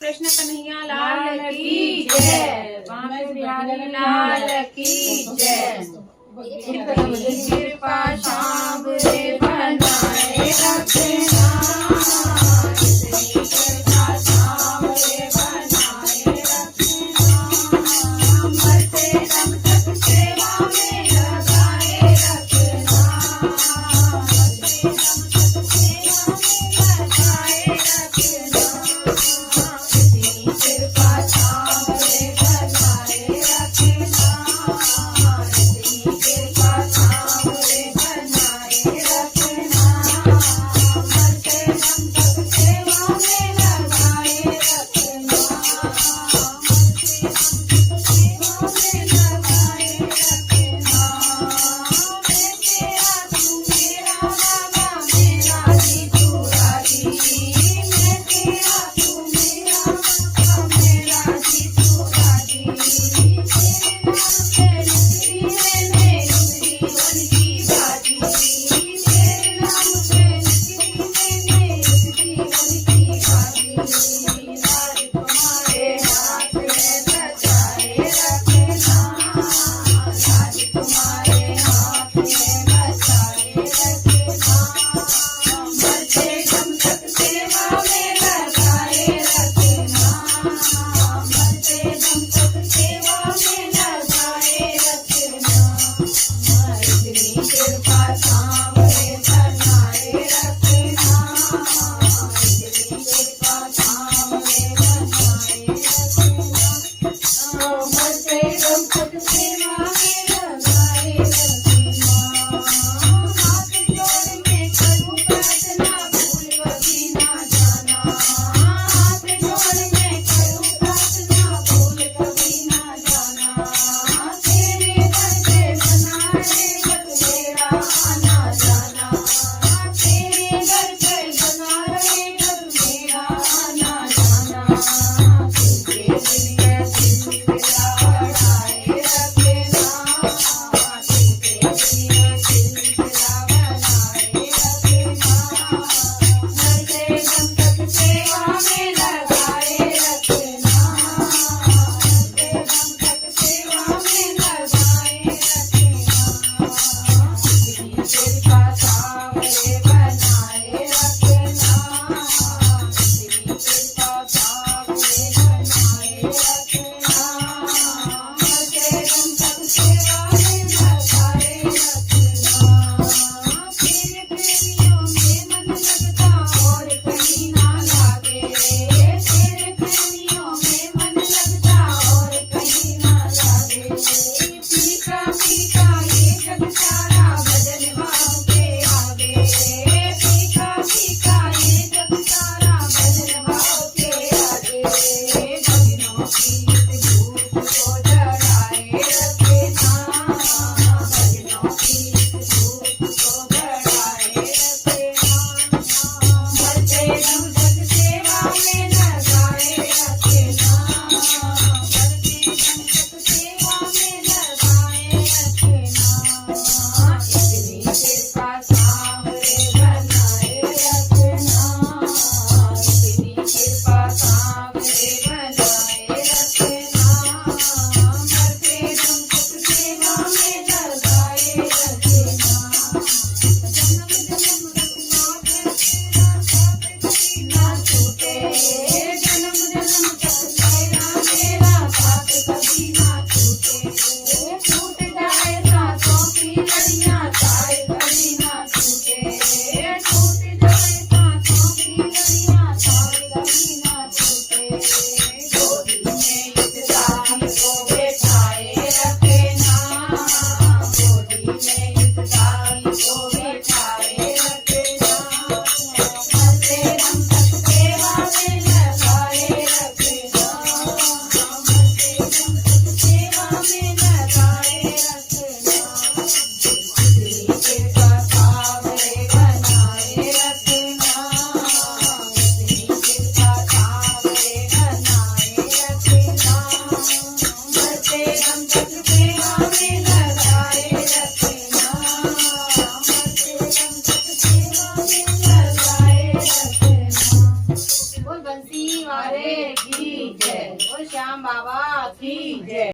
कृष्ण कन्हैया लाल की जय। बांके बिहारी लाल की जय। कृपा शाम रे बनाए रखना, कृपा शाम रे बनाए रखना, मरते दम तक सेवा में लगाए रखना, मरते दम तक सेवा में लगाए रखना, कृपा शाम रे बनाए रखना, कृपा शाम रे बनाए रखना, मरते दम तक सेवा में लगाए रखना, मरते दम तक सेवा में लगाए रखना। मैं तेरा तू मेरा बाबा मेरा जी तू राजी, मैं तेरा तू मेरा बाबा मेरा जी तू राजी, तेरे नाम पे निकली है मेरी जीवन की बाजी, तेरे नाम पे निकली है मेरी जीवन की बाजी, राज तुम्हारे हाथ में बचाए रखना, राज तुम्हारे हाथ में बचाए रखना, मरते दम तक सेवा में लगाए रखना, मरते दम तक सेवा में लगाए रखना, इतनी कृपा सांवरे बनाए रखना, इतनी कृपा सांवरे बनाए रखना, मरते दम तक सेवा में लगाए रखना, हाथ जोड़ के करूं प्रार्थना भूल कभी ना जाना, हाथ जोड़ के करूं प्रार्थना भूल कभी ना जाना, तेरे दर पे बनाए जग मेरा आना जाना, तेरे दर पे बनाए जग मेरा आना जाना, तुझे दिल में सिलसिला बढ़ाए रखना, तुझे दिल में सिलसिला बनाए रखना, मरते दम तक सेवा में लगाए रखना, मरते दम तक सेवा में लगाए रखना, इतनी कृपा सांवरे बनाए रखना, इतनी कृपा सांवरे बनाए रखना, मरते दम तक सेवा में लगाए रखना, तेरे प्रेमियों में मन लगता और कहीं ना लागे, तेरे प्रेमियों में मन लगता और कहीं ना लागे, फीका फीका ये जग सारा भजन भाव के आगे, फीका फीका ये जग सारा भजन भाव के आगे, भजनों की કી જય ઓ શ્યામ બાબા કી જય.